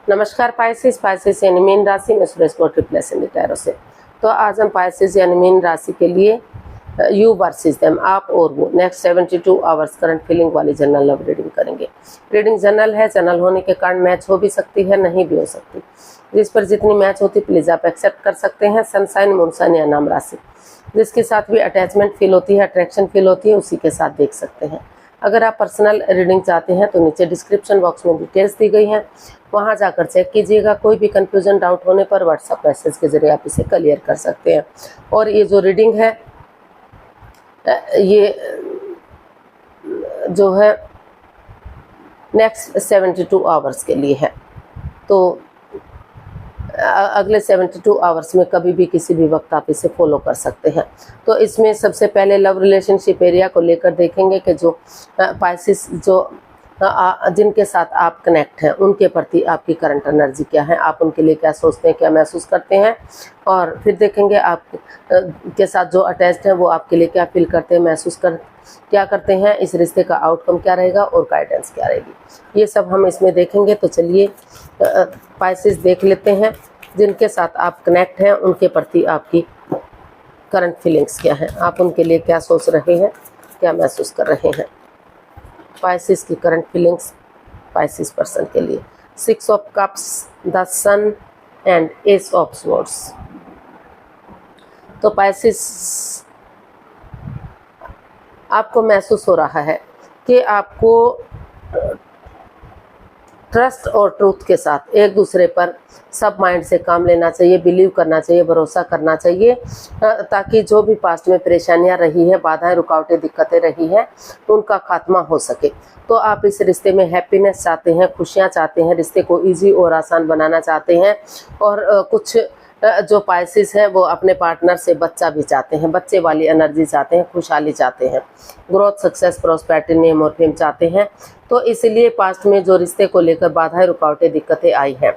नमस्कार पाइसेस यानी मीन राशि में सुरेश को ट्रिपल टैरो से। तो आज हम पाइसेस यानी मीन राशि के लिए यू वर्सेस देम आप और वो नेक्स्ट 72 आवर्स करंट फीलिंग वाली जनरल लव रीडिंग करेंगे। रीडिंग जनरल है, जनरल होने के कारण मैच हो भी सकती है, नहीं भी हो सकती। जिस पर जितनी मैच होती प्लीज आप एक्सेप्ट कर सकते हैं। सनसाइन, मूनसाइन या नाम राशि जिसके साथ भी अटैचमेंट फील होती है, अट्रैक्शन फील होती है, उसी के साथ देख सकते हैं। अगर आप पर्सनल रीडिंग चाहते हैं तो नीचे डिस्क्रिप्शन बॉक्स में डिटेल्स दी गई हैं, वहां जाकर चेक कीजिएगा। कोई भी कंफ्यूजन डाउट होने पर व्हाट्सएप मैसेज के जरिए आप इसे क्लियर कर सकते हैं। और ये जो रीडिंग है ये जो है नेक्स्ट 72 आवर्स के लिए है। तो अगले 72 आवर्स में कभी भी किसी भी वक्त आप इसे फॉलो कर सकते हैं। तो इसमें सबसे पहले लव रिलेशनशिप एरिया को लेकर देखेंगे कि जो पाइसेस जो जिनके साथ आप कनेक्ट हैं उनके प्रति आपकी करंट एनर्जी क्या है, आप उनके लिए क्या सोचते हैं, क्या महसूस करते हैं। और फिर देखेंगे आप के साथ जो अटैच्ड हैं वो आपके लिए क्या फील करते हैं, महसूस क्या करते हैं, इस रिश्ते का आउटकम क्या रहेगा और गाइडेंस क्या रहेगी, ये सब हम इसमें देखेंगे। तो चलिए पाइसेस देख लेते हैं जिनके साथ आप कनेक्ट हैं उनके प्रति आपकी करंट फीलिंग्स क्या हैं, आप उनके लिए क्या सोच रहे हैं, क्या महसूस कर रहे हैं। पाइसेस की करंट फीलिंग्स पाइसेस पर्सन के लिए 6 of cups, the sun and ace of swords. तो पाइसेस आपको महसूस हो रहा है कि आपको ट्रस्ट और ट्रूथ के साथ एक दूसरे पर सब माइंड से काम लेना चाहिए, बिलीव करना चाहिए, भरोसा करना चाहिए, ताकि जो भी पास्ट में परेशानियां रही हैं, बाधाएं, रुकावटें, दिक्कतें रही हैं, उनका खात्मा हो सके। तो आप इस रिश्ते में हैप्पीनेस चाहते हैं, खुशियां चाहते हैं, रिश्ते को इजी और आसान बनाना चाहते हैं। और कुछ जो पाइसेस हैं वो अपने पार्टनर से बच्चा भी चाहते हैं, बच्चे वाली एनर्जी चाहते हैं, खुशहाली चाहते हैं, ग्रोथ, सक्सेस, प्रॉस्पेरिटी, नेम और फेम चाहते हैं। तो इसलिए पास्ट में जो रिश्ते को लेकर बाधाएं, रुकावटें, दिक्कतें आई हैं,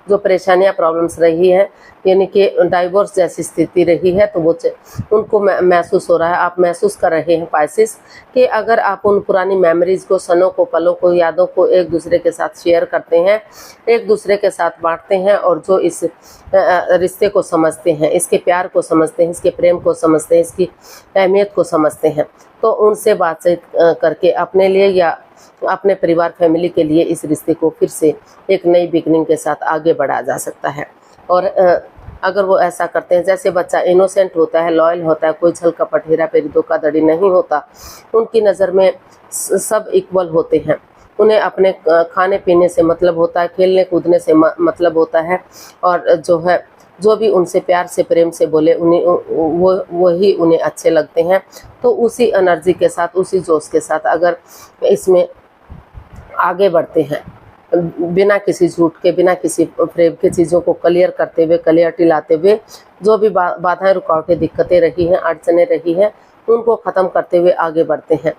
जो परेशानियां, प्रॉब्लम्स रही है, यानी कि डाइवोर्स जैसी स्थिति रही है, तो वो उनको महसूस हो रहा है, आप महसूस कर रहे हैं पाइसेस कि अगर आप उन पुरानी मेमोरीज को, सनों को, पलों को, यादों को एक दूसरे के साथ शेयर करते हैं, एक दूसरे के साथ बांटते हैं और जो इस रिश्ते को समझते हैं, इसके प्यार को समझते हैं, इसके प्रेम को समझते हैं, इसकी अहमियत को समझते हैं, तो उनसे बातचीत करके अपने लिए या अपने परिवार, फैमिली के लिए इस रिश्ते को फिर से एक नई बिगनिंग के साथ आगे बढ़ाया जा सकता है। और अगर वो ऐसा करते हैं, जैसे बच्चा इनोसेंट होता है, लॉयल होता है, कोई छल कपट, हेरा फेरी, धोखाधड़ी नहीं होता, उनकी नज़र में सब इक्वल होते हैं, उन्हें अपने खाने पीने से मतलब होता है, खेलने कूदने से मतलब होता है, और जो भी उनसे प्यार से, प्रेम से बोले उन्हें वही उन्हें अच्छे लगते हैं। तो उसी एनर्जी के साथ, उसी जोश के साथ अगर इसमें आगे बढ़ते हैं, बिना किसी झूठ के, बिना किसी फ्रेब के, चीज़ों को क्लियर करते हुए, क्लियरिटी लाते हुए, जो भी बाधाएं, रुकावटें, दिक्कतें रही हैं, अड़चनें रही हैं, उनको ख़त्म करते हुए आगे बढ़ते हैं,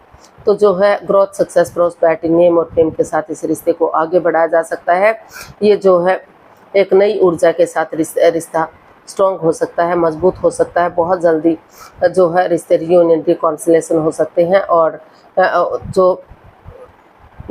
तो जो है ग्रोथ, सक्सेस, प्रॉस्पेरिटी, नेम और फेम के साथ इस रिश्ते को आगे बढ़ाया जा सकता है। ये जो है एक नई ऊर्जा के साथ रिश्ता स्ट्रॉन्ग हो सकता है, मजबूत हो सकता है। बहुत जल्दी जो है रिश्ते रियूनियन, रिकॉन्सिलेशन हो सकते हैं। और जो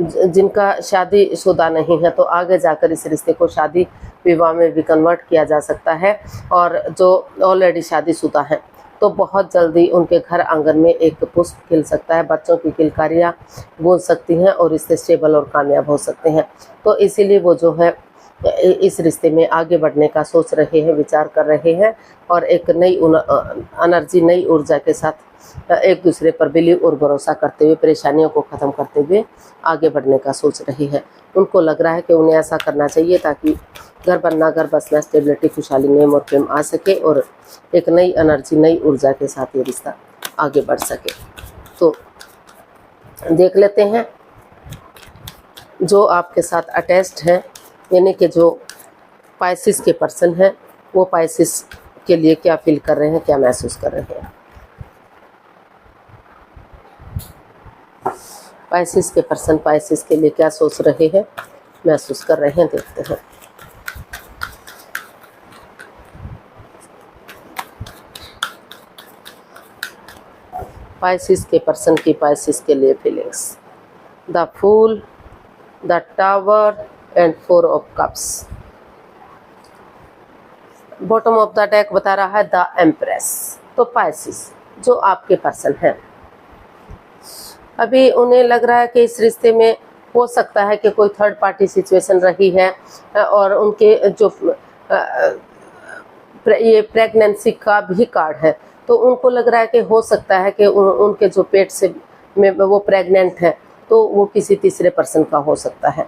जिनका शादीशुदा नहीं है तो आगे जाकर इस रिश्ते को शादी विवाह में भी कन्वर्ट किया जा सकता है। और जो ऑलरेडी शादीशुदा हैं तो बहुत जल्दी उनके घर आंगन में एक पुष्प खिल सकता है, बच्चों की किलकारियाँ गूंज सकती हैं और रिश्ते स्टेबल और कामयाब हो सकते हैं। तो इसीलिए वो जो है इस रिश्ते में आगे बढ़ने का सोच रहे हैं, विचार कर रहे हैं, और एक नई एनर्जी, नई ऊर्जा के साथ एक दूसरे पर बिलीव और भरोसा करते हुए, परेशानियों को ख़त्म करते हुए आगे बढ़ने का सोच रही है। उनको लग रहा है कि उन्हें ऐसा करना चाहिए ताकि घर बनना, घर बसना, स्टेबिलिटी, खुशहाली, नेम और प्रेम आ सके और एक नई एनर्जी, नई ऊर्जा के साथ ये रिश्ता आगे बढ़ सके। तो देख लेते हैं जो आपके साथ अटैच्ड हैं, यानी कि जो पाइसेस के पर्सन हैं, वो पाइसेस के लिए क्या फील कर रहे हैं, क्या महसूस कर रहे हैं। पाइसेस के पर्सन पाइसेस के लिए क्या सोच रहे हैं, महसूस कर रहे हैं, देखते हैं। पाइसेस के पर्सन की पाइसेस के लिए feelings, the fool, the tower, and 4 of cups. Bottom of the deck बता रहा है द एम्प्रेस। तो पाइसिस जो आपके पर्सन है, अभी उन्हें लग रहा है कि इस रिश्ते में हो सकता है कि कोई थर्ड पार्टी सिचुएशन रही है, और उनके जो ये प्रेगनेंसी का भी कार्ड है, तो उनको लग रहा है कि हो सकता है कि उनके जो पेट से में वो प्रेग्नेंट है, तो वो किसी तीसरे पर्सन का हो सकता है।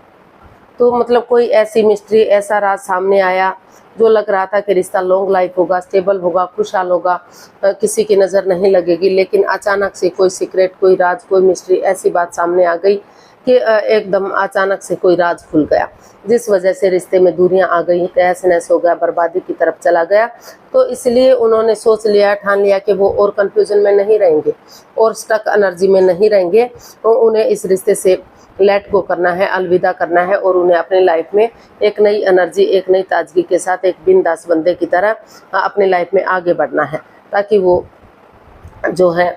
तो मतलब कोई ऐसी मिस्ट्री, ऐसा राज सामने आया जो लग रहा था कि रिश्ता लॉन्ग लाइफ होगा, स्टेबल होगा, खुशहाल होगा, किसी की नज़र नहीं लगेगी, लेकिन अचानक से कोई सीक्रेट, कोई राज, कोई मिस्ट्री, ऐसी बात सामने आ गई कि एकदम अचानक से कोई राज खुल गया, जिस वजह से रिश्ते में दूरियां आ गई, तहस नहस हो गया, बर्बादी की तरफ चला गया। तो इसलिए उन्होंने सोच लिया, ठान लिया कि वो और कंफ्यूजन में नहीं रहेंगे और स्टक एनर्जी में नहीं रहेंगे, तो उन्हें इस रिश्ते से लेट गो करना है, अलविदा करना है, और उन्हें अपनी लाइफ में एक नई एनर्जी, एक नई ताजगी के साथ एक बिंदास बंदे की तरह अपनी लाइफ में आगे बढ़ना है, ताकि वो जो है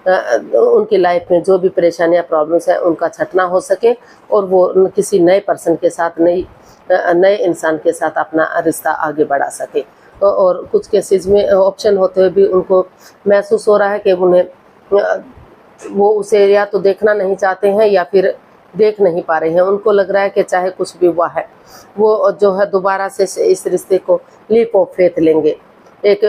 उनकी लाइफ में जो भी परेशानियां, प्रॉब्लम्स हैं, उनका छटना हो सके, और वो किसी नए पर्सन के साथ, नए इंसान के साथ अपना रिश्ता आगे बढ़ा सके। और कुछ केसेस में ऑप्शन होते हुए भी उनको महसूस हो रहा है कि उन्हें वो उसे या तो देखना नहीं चाहते हैं या फिर देख नहीं पा रहे हैं। उनको लग रहा है कि चाहे कुछ भी हुआ है, वो जो है दोबारा से इस रिश्ते को लीप ऑफ फेथ लेंगे, एक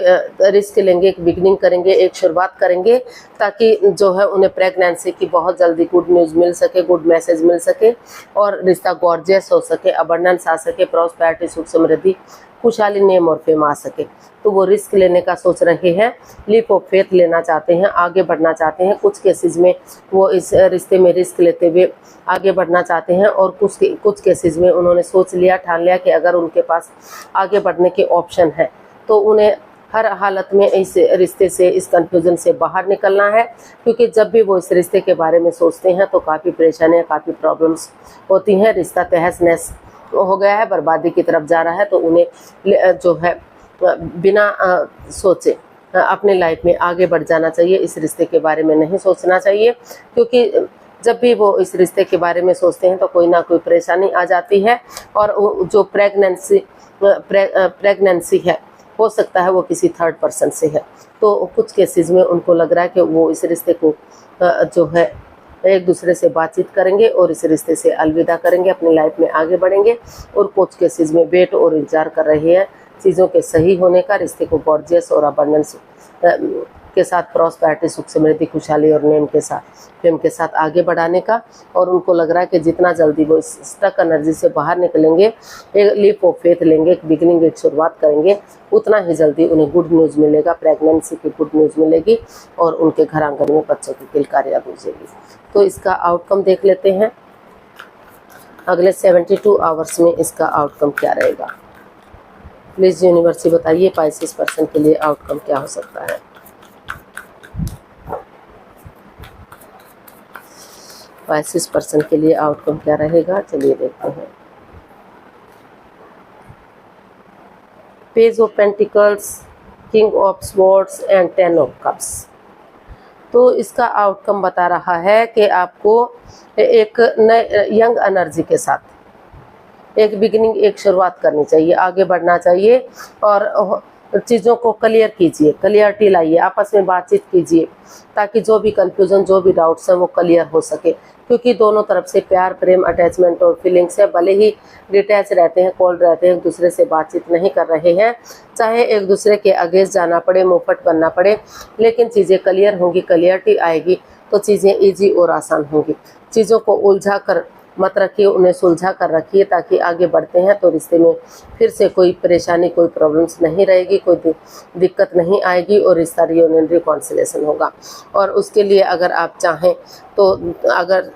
रिस्क लेंगे, एक बिगनिंग करेंगे, एक शुरुआत करेंगे, ताकि जो है उन्हें प्रेगनेंसी की बहुत जल्दी गुड न्यूज़ मिल सके, गुड मैसेज मिल सके, और रिश्ता गॉर्जियस हो सके, अबंडेंस आ सके, प्रॉस्पेरिटी, सुख समृद्धि, खुशहाली, नेम और फेम आ सके। तो वो रिस्क लेने का सोच रहे हैं, लीप ऑफ फेथ लेना चाहते हैं, आगे बढ़ना चाहते हैं। कुछ केसेस में वो इस रिश्ते में रिस्क लेते हुए आगे बढ़ना चाहते हैं, और कुछ केसेस में उन्होंने सोच लिया, ठान लिया कि अगर उनके पास आगे बढ़ने के ऑप्शन है तो उन्हें हर हालत में इस रिश्ते से, इस कंफ्यूजन से बाहर निकलना है। क्योंकि जब भी वो इस रिश्ते के बारे में सोचते हैं तो काफ़ी परेशानियाँ, काफ़ी प्रॉब्लम्स होती हैं। रिश्ता तहस नहस हो गया है, बर्बादी की तरफ जा रहा है, तो उन्हें जो है बिना सोचे अपने लाइफ में आगे बढ़ जाना चाहिए। इस रिश्ते के बारे में नहीं सोचना चाहिए, क्योंकि जब भी वो इस रिश्ते के बारे में सोचते हैं तो कोई ना कोई परेशानी आ जाती है, और जो प्रेगनेंसी है, हो सकता है वो किसी थर्ड पर्सन से है। तो कुछ केसेस में उनको लग रहा है कि वो इस रिश्ते को जो है एक दूसरे से बातचीत करेंगे और इस रिश्ते से अलविदा करेंगे, अपनी लाइफ में आगे बढ़ेंगे। और कुछ केसेस में वेट और इंतजार कर रहे हैं चीज़ों के सही होने का, रिश्ते को गॉर्जियस और अबंडेंस के साथ, प्रॉस्पेरिटी, सुख समृद्धि, खुशहाली और नेम के साथ, फेम के साथ आगे बढ़ाने का। और उनको लग रहा है कि जितना जल्दी वो इस स्टक एनर्जी से बाहर निकलेंगे, एक लीप ऑफ फेथ लेंगे, एक बिगिनिंग, एक शुरुआत करेंगे, उतना ही जल्दी उन्हें गुड न्यूज़ मिलेगा, प्रेगनेंसी की गुड न्यूज़ मिलेगी, और उनके घर आंगन में बच्चों की किलकारियाँ गूंजेगी। तो इसका आउटकम देख लेते हैं, अगले 72 आवर्स में इसका आउटकम क्या रहेगा। प्लीज़ यूनिवर्स बताइए पाइसेस पर्सन के लिए आउटकम क्या हो सकता है। पाइसेस पर्सन के लिए आउटकम क्या रहेगा, चलिए देखते हैं। Page of pentacles, king of swords and 10 of cups. तो इसका आउटकम बता रहा है कि आपको एक नए यंग एनर्जी के साथ एक बिगिनिंग, एक शुरुआत करनी चाहिए, आगे बढ़ना चाहिए, और चीज़ों को क्लियर कीजिए, क्लियरिटी लाइए, आपस में बातचीत कीजिए, ताकि जो भी कंफ्यूजन, जो भी डाउट्स हैं वो क्लियर हो सके। क्योंकि दोनों तरफ से प्यार, प्रेम, अटैचमेंट और फीलिंग्स है, भले ही डिटैच रहते हैं, कोल्ड रहते हैं, एक दूसरे से बातचीत नहीं कर रहे हैं, चाहे एक दूसरे के अगेंस्ट जाना पड़े, मुंहफट बनना पड़े, लेकिन चीज़ें क्लियर होंगी, क्लियरिटी आएगी तो चीज़ें ईजी और आसान होंगी। चीज़ों को उलझा कर मत रखिए, उन्हें सुलझा कर रखिए, ताकि आगे बढ़ते हैं तो रिश्ते में फिर से कोई परेशानी, कोई प्रॉब्लम्स नहीं रहेगी, कोई दिक्कत नहीं आएगी, और रिश्ता रियूनियन, रिकॉन्सिलेशन होगा। और उसके लिए अगर आप चाहें तो, अगर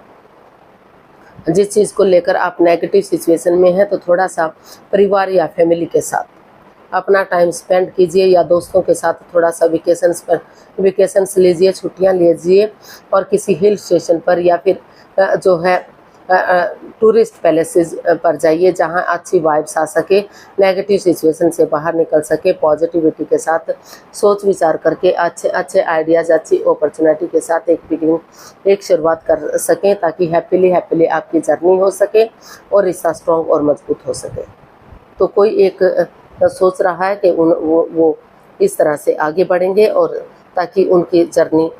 जिस चीज़ को लेकर आप नेगेटिव सिचुएशन में हैं, तो थोड़ा सा परिवार या फैमिली के साथ अपना टाइम स्पेंड कीजिए, या दोस्तों के साथ थोड़ा सा वेकेशंस लीजिए, छुट्टियां लीजिए, और किसी हिल स्टेशन पर या फिर जो है टूरिस्ट पैलेसेस पर जाइए जहां अच्छी वाइब्स आ सके, नेगेटिव सिचुएशन से बाहर निकल सके, पॉजिटिविटी के साथ सोच विचार करके अच्छे अच्छे आइडियाज़, अच्छी अपॉर्चुनिटी के साथ एक बिगिनिंग, एक शुरुआत कर सकें, ताकि हैप्पीली आपकी जर्नी हो सके और रिश्ता स्ट्रॉन्ग और मजबूत हो सके। तो कोई एक सोच रहा है कि वो इस तरह से आगे बढ़ेंगे और ताकि उनकी जर्नी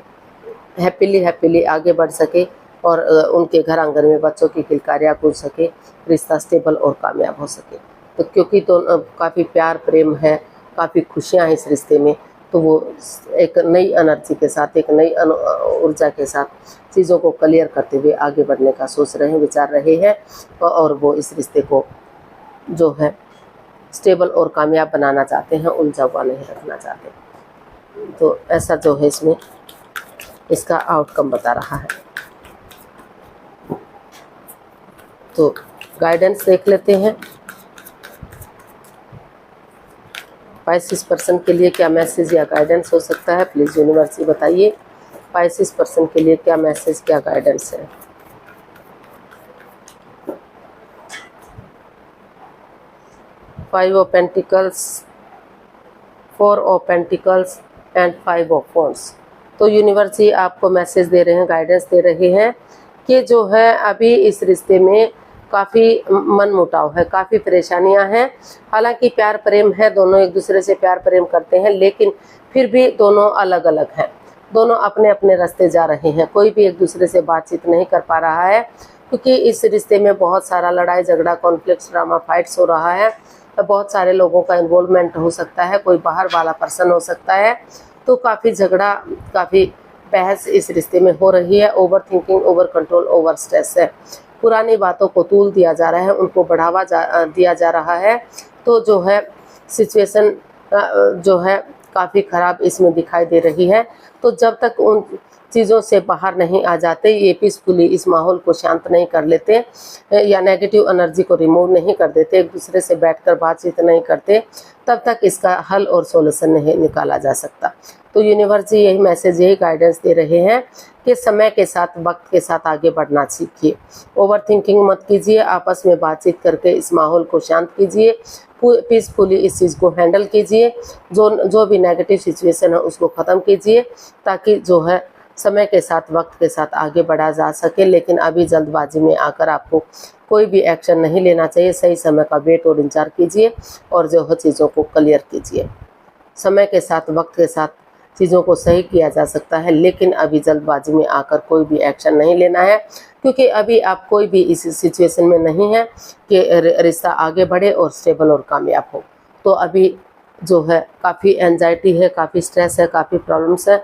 हैप्पीली आगे बढ़ सके और उनके घर आंगन में बच्चों की किलकारियाँ गूंज सके, रिश्ता स्टेबल और कामयाब हो सके। तो क्योंकि तो काफ़ी प्यार प्रेम है, काफ़ी खुशियाँ हैं इस रिश्ते में, तो वो एक नई एनर्जी के साथ, एक नई ऊर्जा के साथ चीज़ों को क्लियर करते हुए आगे बढ़ने का सोच रहे हैं, विचार रहे हैं, और वो इस रिश्ते को जो है स्टेबल और कामयाब बनाना चाहते हैं, उलझा हुआ नहीं रखना चाहते। तो ऐसा जो है इसमें इसका आउटकम बता रहा है। तो गाइडेंस देख लेते हैं। पाइसिस पर्सन के लिए क्या मैसेज या गाइडेंस हो सकता है, प्लीज़ यूनिवर्सिटी बताइए। पाइसिस पर्सन के लिए क्या मैसेज, क्या गाइडेंस है। Five of pentacles, four of pentacles and five of wands. तो यूनिवर्सिटी आपको मैसेज दे रहे हैं, गाइडेंस दे रहे हैं कि जो है अभी इस रिश्ते में काफ़ी मनमुटाव है, काफ़ी परेशानियां हैं। हालांकि प्यार प्रेम है, दोनों एक दूसरे से प्यार प्रेम करते हैं, लेकिन फिर भी दोनों अलग अलग हैं, दोनों अपने अपने रास्ते जा रहे हैं। कोई भी एक दूसरे से बातचीत नहीं कर पा रहा है, क्योंकि इस रिश्ते में बहुत सारा लड़ाई झगड़ा, कॉन्फ्लिक्ट, ड्रामा, फाइट्स हो रहा है। बहुत सारे लोगों का इन्वॉल्वमेंट हो सकता है, कोई बाहर वाला पर्सन हो सकता है। तो काफ़ी झगड़ा, काफ़ी बहस इस रिश्ते में हो रही है। Over thinking, over control, over stress है। पुरानी बातों को तूल दिया जा रहा है, उनको बढ़ावा दिया जा रहा है। तो जो है सिचुएशन जो है काफ़ी ख़राब इसमें दिखाई दे रही है। तो जब तक उन चीज़ों से बाहर नहीं आ जाते, ये पीसफुली इस माहौल को शांत नहीं कर लेते या नेगेटिव एनर्जी को रिमूव नहीं कर देते, एक दूसरे से बैठकर बातचीत नहीं करते, तब तक इसका हल और सॉल्यूशन नहीं निकाला जा सकता। तो यूनिवर्स यही मैसेज, यही गाइडेंस दे रहे हैं कि समय के साथ, वक्त के साथ आगे बढ़ना सीखिए। ओवर थिंकिंग मत कीजिए, आपस में बातचीत करके इस माहौल को शांत कीजिए, पीसफुली इस चीज़ को हैंडल कीजिए। जो भी नेगेटिव सिचुएशन है उसको ख़त्म कीजिए, ताकि जो है समय के साथ, वक्त के साथ आगे बढ़ा जा सके। लेकिन अभी जल्दबाजी में आकर आपको कोई भी एक्शन नहीं लेना चाहिए। सही समय का वेट और इंतजार कीजिए और जो है चीज़ों को क्लियर कीजिए। समय के साथ, वक्त के साथ चीज़ों को सही किया जा सकता है, लेकिन अभी जल्दबाजी में आकर कोई भी एक्शन नहीं लेना है, क्योंकि अभी आप कोई भी इस सिचुएशन में नहीं है कि रिश्ता आगे बढ़े और स्टेबल और कामयाब हो। तो अभी जो है काफ़ी एंजाइटी है, काफ़ी स्ट्रेस है, काफ़ी प्रॉब्लम्स है।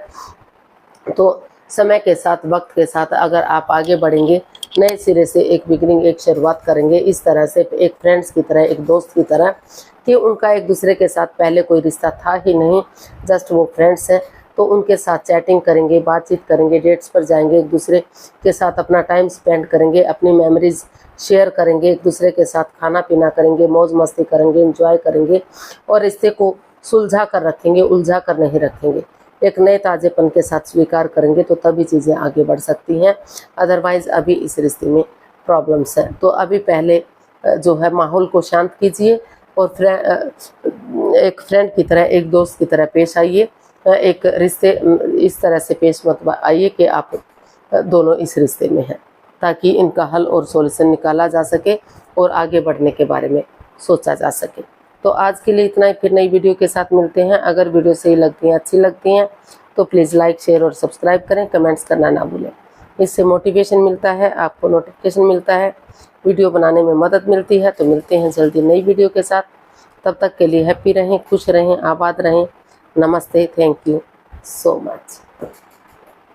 तो समय के साथ, वक्त के साथ अगर आप आगे बढ़ेंगे, नए सिरे से एक बिगिनिंग, एक शुरुआत करेंगे, इस तरह से एक फ्रेंड्स की तरह, एक दोस्त की तरह, कि उनका एक दूसरे के साथ पहले कोई रिश्ता था ही नहीं, जस्ट वो फ्रेंड्स हैं। तो उनके साथ चैटिंग करेंगे, बातचीत करेंगे, डेट्स पर जाएंगे, एक दूसरे के साथ अपना टाइम स्पेंड करेंगे, अपनी मेमोरीज शेयर करेंगे, एक दूसरे के साथ खाना पीना करेंगे, मौज मस्ती करेंगे, एंजॉय करेंगे और रिश्ते को सुलझा कर रखेंगे, उलझा कर नहीं रखेंगे। एक नए ताजेपन के साथ स्वीकार करेंगे, तो तभी चीज़ें आगे बढ़ सकती हैं। अदरवाइज़ अभी इस रिश्ते में प्रॉब्लम्स हैं। तो अभी पहले जो है माहौल को शांत कीजिए और एक फ्रेंड की तरह, एक दोस्त की तरह पेश आइए। एक रिश्ते इस तरह से पेश मत आइए कि आप दोनों इस रिश्ते में हैं, ताकि इनका हल और सॉल्यूशन निकाला जा सके और आगे बढ़ने के बारे में सोचा जा सके। तो आज के लिए इतना ही, फिर नई वीडियो के साथ मिलते हैं। अगर वीडियो सही लगती हैं, अच्छी लगती हैं, तो प्लीज़ लाइक, शेयर और सब्सक्राइब करें, कमेंट्स करना ना भूलें। इससे मोटिवेशन मिलता है, आपको नोटिफिकेशन मिलता है, वीडियो बनाने में मदद मिलती है। तो मिलते हैं जल्दी नई वीडियो के साथ। तब तक के लिए हैप्पी रहें, खुश रहें, आबाद रहें। नमस्ते, थैंक यू सो मच।